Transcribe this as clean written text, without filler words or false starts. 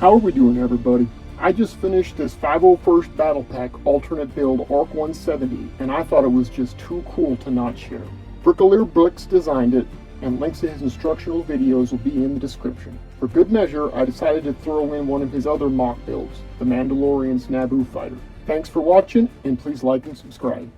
How are we doing, everybody? I just finished this 501st Battle Pack alternate build ARC-170, and I thought it was just too cool to not share. Bricoleur Bricks designed it, and links to his instructional videos will be in the description. For good measure, I decided to throw in one of his other MOC builds, the Mandalorian's Naboo fighter. Thanks for watching, and please like and subscribe.